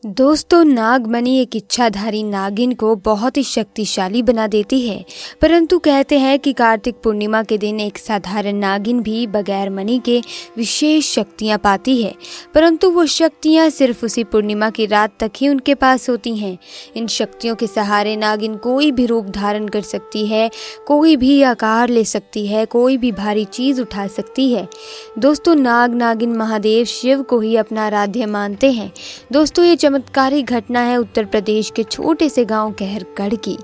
दोस्तों, नागमणि एक इच्छाधारी नागिन को बहुत ही शक्तिशाली बना देती है। परंतु कहते हैं कि कार्तिक पूर्णिमा के दिन एक साधारण नागिन भी बगैर मणि के विशेष शक्तियां पाती है। परंतु वो शक्तियां सिर्फ उसी पूर्णिमा की रात तक ही उनके पास होती हैं। इन शक्तियों के सहारे नागिन कोई भी रूप धारण कर सकती है, कोई भी आकार ले सकती है, कोई भी भारी चीज उठा सकती है। दोस्तों, नागिन महादेव शिव को ही अपना आराध्य मानते हैं। दोस्तों, ये चमत्कारी घटना है उत्तर प्रदेश के छोटे से गांव कहरगढ़ की।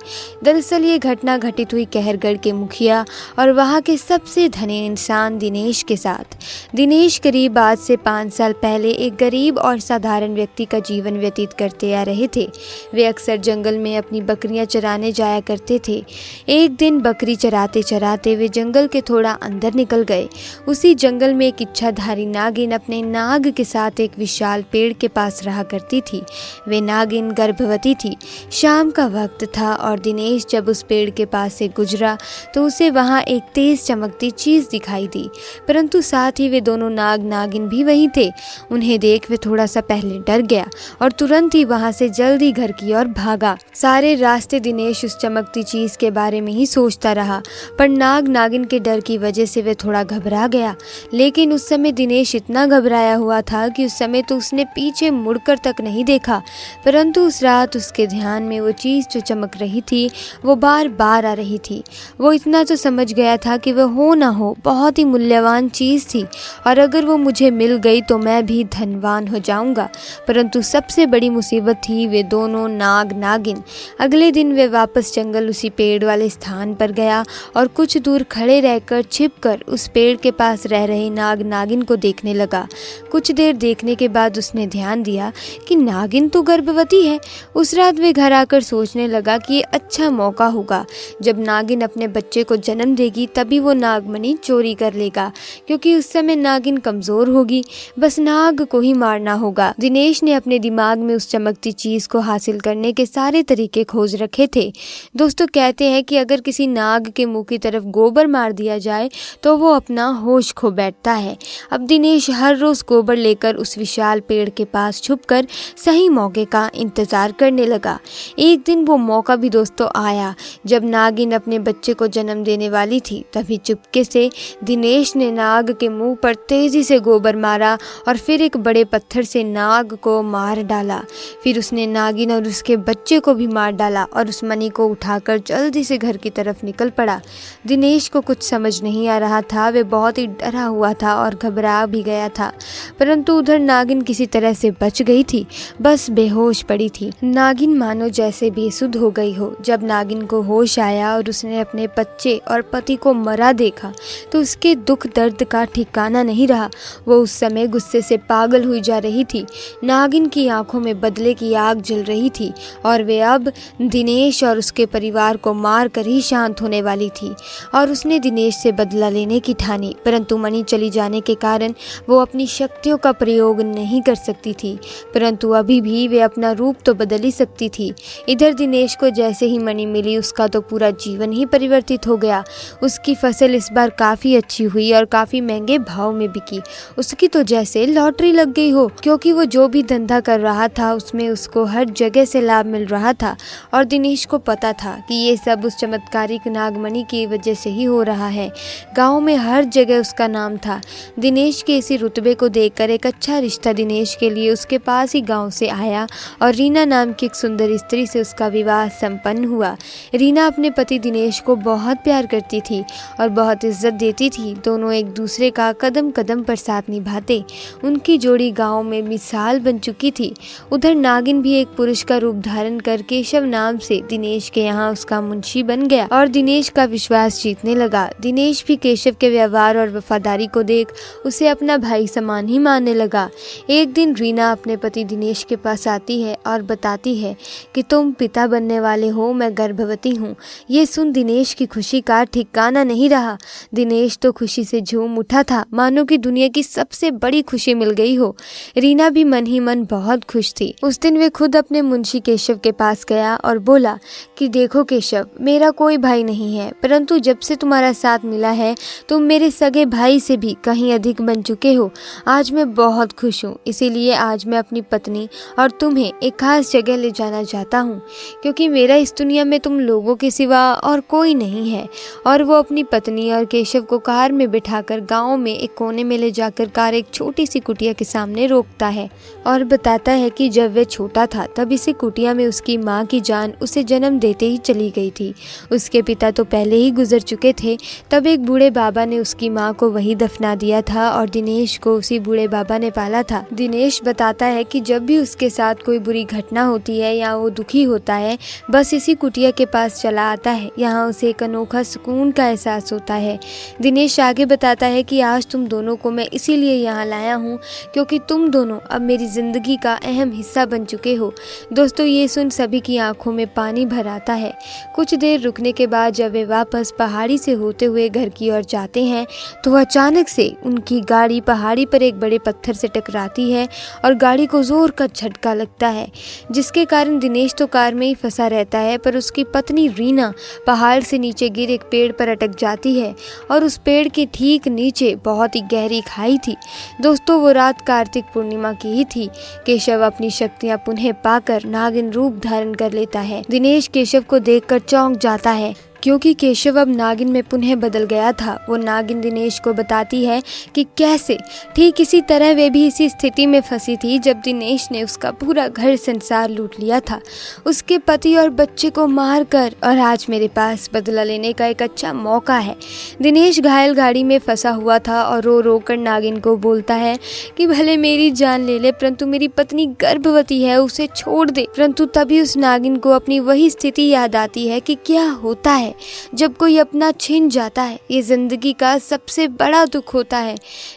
दरअसल ये घटना घटित हुई कहरगढ़ के मुखिया और वहां के सबसे धनी इंसान दिनेश के साथ। दिनेश करीब आज से 5 साल पहले एक गरीब और साधारण व्यक्ति का जीवन व्यतीत करते आ रहे थे। वे अक्सर जंगल में अपनी बकरियां चराने जाया करते थे। एक दिन बकरी चराते चराते वे जंगल के थोड़ा अंदर निकल गए। उसी जंगल में एक इच्छाधारी नागिन अपने नाग के साथ एक विशाल पेड़ के पास रहा करती थी। वे नागिन गर्भवती थी। शाम का वक्त था और दिनेश जब उस पेड़ के पास से गुजरा तो उसे वहां एक तेज चमकती चीज दिखाई दी। परंतु साथ ही वे दोनों नागिन भी वहीं थे। उन्हें देख वे थोड़ा सा पहले डर गया और तुरंत ही वहां से जल्दी घर की ओर भागा। सारे रास्ते दिनेश उस चमकती चीज के बारे में ही सोचता रहा, पर नागिन के डर की वजह से वे थोड़ा घबरा गया। लेकिन उस समय दिनेश इतना घबराया हुआ था कि उस समय तो उसने पीछे मुड़कर तक नहीं देखा। परंतु उस रात उसके ध्यान में वो चीज़ जो चमक रही थी वो बार बार आ रही थी। वो इतना तो समझ गया था कि वह हो ना हो बहुत ही मूल्यवान चीज़ थी और अगर वो मुझे मिल गई तो मैं भी धनवान हो जाऊंगा। परंतु सबसे बड़ी मुसीबत थी वे दोनों नागिन। अगले दिन वे वापस जंगल उसी पेड़ वाले स्थान पर गया और कुछ दूर खड़े रहकर छिपकर उस पेड़ के पास रह रहे नागिन को देखने लगा। कुछ देर देखने के बाद उसने ध्यान दिया कि नागिन तो गर्भवती है। उस रात वे घर आकर सोचने लगा कि ये अच्छा मौका होगा। जब नागिन अपने बच्चे को जन्म देगी तभी वो नागमणि चोरी कर लेगा, क्योंकि उस समय नागिन कमजोर होगी। बस नाग को ही मारना होगा। दिनेश ने अपने दिमाग में उस चमकती चीज को हासिल करने के सारे तरीके खोज रखे थे। दोस्तों, कहते हैं कि अगर किसी नाग के मुंह की तरफ गोबर मार दिया जाए तो वो अपना होश खो बैठता है। अब दिनेश हर रोज गोबर लेकर उस विशाल पेड़ के पास छुपकर सही मौके का इंतजार करने लगा। एक दिन वो मौका भी दोस्तों आया जब नागिन अपने बच्चे को जन्म देने वाली थी। तभी चुपके से दिनेश ने नाग के मुंह पर तेजी से गोबर मारा और फिर एक बड़े पत्थर से नाग को मार डाला। फिर उसने नागिन और उसके बच्चे को भी मार डाला और उस मणि को उठाकर जल्दी से घर की तरफ निकल पड़ा। दिनेश को कुछ समझ नहीं आ रहा था। वे बहुत ही डरा हुआ था और घबरा भी गया था। परंतु उधर नागिन किसी तरह से बच गई थी, बस बेहोश पड़ी थी। नागिन मानो जैसे बेसुध हो गई हो। जब नागिन को होश आया और उसने अपने बच्चे और पति को मरा देखा तो उसके दुख दर्द का ठिकाना नहीं रहा। वो उस समय गुस्से से पागल हुई जा रही थी। नागिन की आंखों में बदले की आग जल रही थी और वे अब दिनेश और उसके परिवार को मार कर ही शांत होने वाली थी। और उसने दिनेश से बदला लेने की ठानी। परंतु मणि चली जाने के कारण वो अपनी शक्तियों का प्रयोग नहीं कर सकती थी। परंतु अभी भी वे अपना रूप तो बदल ही सकती थी। इधर दिनेश को जैसे ही मणि मिली उसका तो पूरा जीवन ही परिवर्तित हो गया। उसकी फसल इस बार काफ़ी अच्छी हुई और काफ़ी महंगे भाव में बिकी। उसकी तो जैसे लॉटरी लग गई हो, क्योंकि वो जो भी धंधा कर रहा था उसमें उसको हर जगह से लाभ मिल रहा था। और दिनेश को पता था कि ये सब उस चमत्कारिक नागमणि की वजह से ही हो रहा है। गाँव में हर जगह उसका नाम था। दिनेश के इसी रुतबे को देखकर एक अच्छा रिश्ता दिनेश के लिए उसके पास ही गाँव से आया और रीना नाम की एक सुंदर स्त्री से उसका विवाह संपन्न हुआ। रीना अपने पति दिनेश को बहुत प्यार करती थी और बहुत इज्जत देती थी। दोनों एक दूसरे का कदम कदम पर साथ निभाते। उनकी जोड़ी गांव में मिसाल बन चुकी थी। उधर नागिन भी एक पुरुष का रूप धारण कर केशव नाम से दिनेश के यहाँ उसका मुंशी बन गया और दिनेश का विश्वास जीतने लगा। दिनेश भी केशव के व्यवहार और वफादारी को देख उसे अपना भाई समान ही मानने लगा। एक दिन रीना अपने पति दिनेश के पास आती है और बताती है कि तुम पिता बनने वाले हो, मैं गर्भवती हूँ। ये सुन दिनेश की खुशी का ठिकाना नहीं रहा। दिनेश तो खुशी से झूम उठा था, मानो कि दुनिया की सबसे बड़ी खुशी मिल गई हो। रीना भी मन ही मन बहुत खुश थी। उस दिन वे खुद अपने मुंशी केशव के पास गया और बोला कि देखो केशव, मेरा कोई भाई नहीं है, परंतु जब से तुम्हारा साथ मिला है तुम मेरे सगे भाई से भी कहीं अधिक बन चुके हो। आज मैं बहुत खुश हूँ, इसीलिए आज मैं अपनी पत्नी और तुम्हें एक खास जगह ले जाना चाहता हूँ, क्योंकि मेरा इस दुनिया में तुम लोगों के सिवा और कोई नहीं है। और वो अपनी पत्नी और केशव को कार में बिठाकर गाँव में एक कोने में ले जाकर कार एक छोटी सी कुटिया के सामने रोकता है और बताता है कि जब वह छोटा था तब इसी कुटिया में उसकी माँ की जान उसे जन्म देते ही चली गई थी। उसके पिता तो पहले ही गुजर चुके थे। तब एक बूढ़े बाबा ने उसकी माँ को वही दफना दिया था और दिनेश को उसी बूढ़े बाबा ने पाला था। दिनेश बताता है कि जब भी उसके साथ कोई बुरी घटना होती है या वो दुखी होता है, बस इसी कुटिया के पास चला आता है। यहाँ उसे एक अनोखा सुकून का एहसास होता है। दिनेश आगे बताता है कि आज तुम दोनों को मैं इसीलिए यहाँ लाया हूँ क्योंकि तुम दोनों अब मेरी ज़िंदगी का अहम हिस्सा बन चुके हो। दोस्तों, ये सुन सभी की आंखों में पानी भर आता है। कुछ देर रुकने के बाद जब वे वापस पहाड़ी से होते हुए घर की ओर जाते हैं तो अचानक से उनकी गाड़ी पहाड़ी पर एक बड़े पत्थर से टकराती है और गाड़ी को जोर का झटका लगता है, जिसके कारण दिनेश तो कार में ही फंसा रहता है, पर उसकी पत्नी रीना पहाड़ से नीचे गिर एक पेड़ पर अटक जाती है और उस पेड़ के ठीक नीचे बहुत ही गहरी खाई थी। दोस्तों, वो रात कार्तिक पूर्णिमा की ही थी। केशव अपनी शक्तियां पुनः पाकर नागिन रूप धारण कर लेता है। दिनेश केशव को देखकर चौंक जाता है क्योंकि केशव अब नागिन में पुनः बदल गया था। वो नागिन दिनेश को बताती है कि कैसे ठीक इसी तरह वे भी इसी स्थिति में फंसी थी जब दिनेश ने उसका पूरा घर संसार लूट लिया था, उसके पति और बच्चे को मारकर, और आज मेरे पास बदला लेने का एक अच्छा मौका है। दिनेश घायल गाड़ी में फंसा हुआ था और रो रो कर नागिन को बोलता है कि भले मेरी जान ले ले, परंतु मेरी पत्नी गर्भवती है, उसे छोड़ दे। परंतु तभी उस नागिन को अपनी वही स्थिति याद आती है कि क्या होता है जब कोई अपना छिन जाता है। ये जिंदगी का सबसे बड़ा दुख होता है।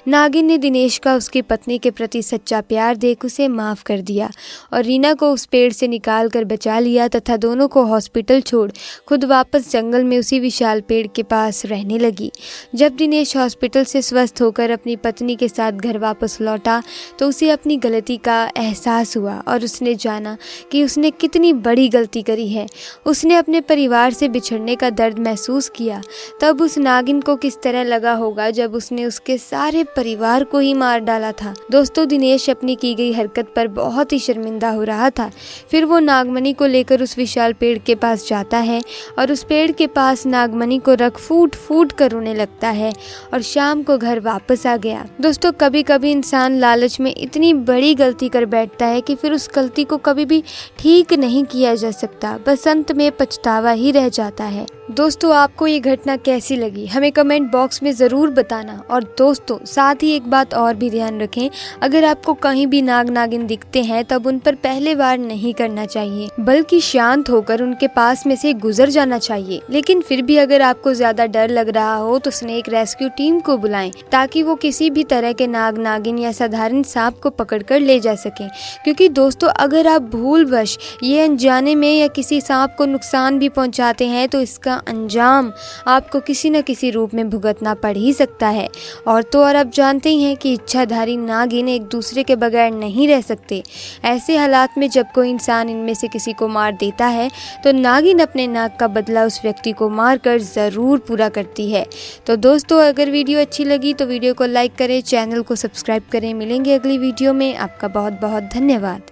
नागिन ने दिनेश का उसकी पत्नी के प्रति सच्चा प्यार देख उसे माफ कर दिया और रीना को उस पेड़ से निकाल कर बचा लिया तथा दोनों को हॉस्पिटल छोड़ खुद वापस जंगल में उसी विशाल पेड़ के पास रहने लगी। जब दिनेश हॉस्पिटल से स्वस्थ होकर अपनी पत्नी के साथ घर वापस लौटा तो उसे अपनी गलती का एहसास हुआ और उसने जाना कि उसने कितनी बड़ी गलती करी है। उसने अपने परिवार से बिछड़ने का दर्द महसूस किया। तब उस नागिन को किस तरह लगा होगा जब उसने उसके सारे परिवार को ही मार डाला था। दोस्तों, दिनेश अपनी की गई हरकत पर बहुत ही शर्मिंदा हो रहा था। फिर वो नागमणि को लेकर उस विशाल पेड़ के पास जाता है और उस पेड़ के पास नागमणि को रख फूट फूट कर रोने लगता है और शाम को घर वापस आ गया। दोस्तों, कभी कभी इंसान लालच में इतनी बड़ी गलती कर बैठता है कि फिर उस गलती को कभी भी ठीक नहीं किया जा सकता, बस अंत में पछतावा ही रह जाता है। दोस्तों, आपको ये घटना कैसी लगी हमें कमेंट बॉक्स में ज़रूर बताना। और दोस्तों, साथ ही एक बात और भी ध्यान रखें, अगर आपको कहीं भी नाग नागिन दिखते हैं तब उन पर पहले वार नहीं करना चाहिए, बल्कि शांत होकर उनके पास में से गुजर जाना चाहिए। लेकिन फिर भी अगर आपको ज़्यादा डर लग रहा हो तो स्नेक रेस्क्यू टीम को बुलाएं ताकि वो किसी भी तरह के नाग नागिन या साधारण सांप को पकड़कर ले जा सकें। क्योंकि दोस्तों, अगर आप भूलवश ये अनजाने में या किसी सांप को नुकसान भी पहुंचाते हैं तो इसका अंजाम आपको किसी न किसी रूप में भुगतना पड़ ही सकता है। और तो और आप जानते ही हैं कि इच्छाधारी नागिन एक दूसरे के बगैर नहीं रह सकते। ऐसे हालात में जब कोई इंसान इनमें से किसी को मार देता है तो नागिन अपने नाक का बदला उस व्यक्ति को मारकर ज़रूर पूरा करती है। तो दोस्तों, अगर वीडियो अच्छी लगी तो वीडियो को लाइक करें, चैनल को सब्सक्राइब करें। मिलेंगे अगली वीडियो में। आपका बहुत बहुत धन्यवाद।